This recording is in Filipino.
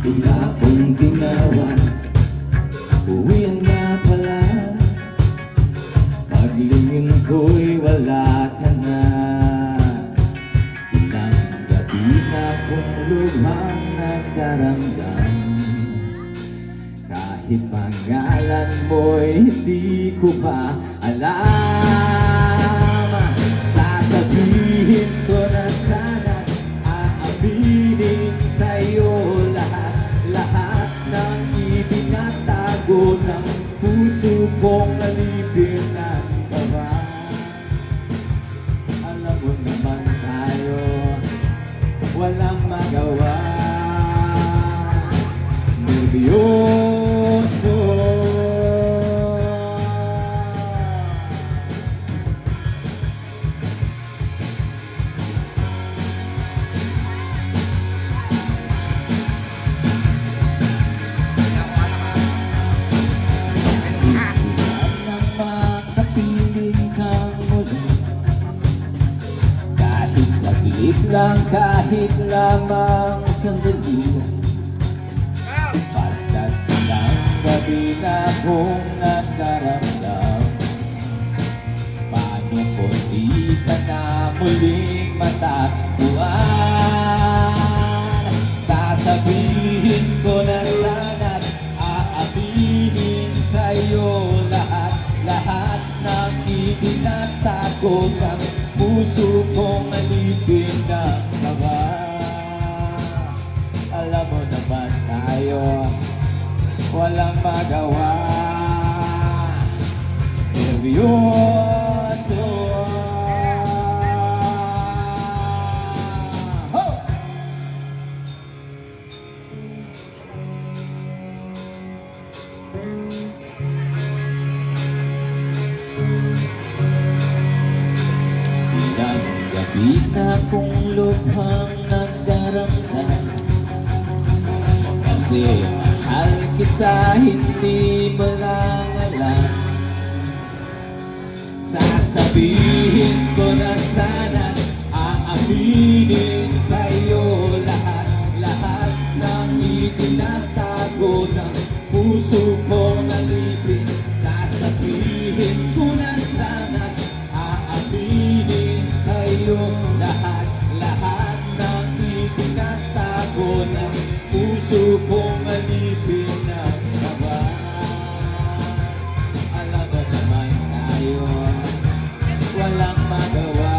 Wala kong ginawa, uwian na pala. Paglingin ko'y wala ka na. Ilang gabi na kong lubhang nagkaramdam. Kahit pangalan mo'y hindi ko pa alam. Sasabihin ko na sana't aaminin sa'yo lahat ng itinatago ng puso kong alipin ng kaba. Alam mo naman tayo, walang magawa. Nervyoso. Kahit lamang sandali, pagkat ng gabi na kong nagkaramdam. Paano ko di ka na muling matatagpuan? Sasabihin ko na sana't aaminin sa'yo lahat ng itinatago ng puso kong alipin ng kaba. Alam mo naman tayo, walang magawa. Nervyoso. Ho! Gabi na kong lubhang nagdaramdam. Kasi mahal kita, hindi mo lang alam. Sasabihin ko na sana't aaminin sa'yo lahat ng itinatago ng puso kong alipin. Sasabihin ko na sana't aaminin sa'yo lahat ng itinatago ng puso kong alipin ng kaba. Alam mo naman tayo, walang magawa.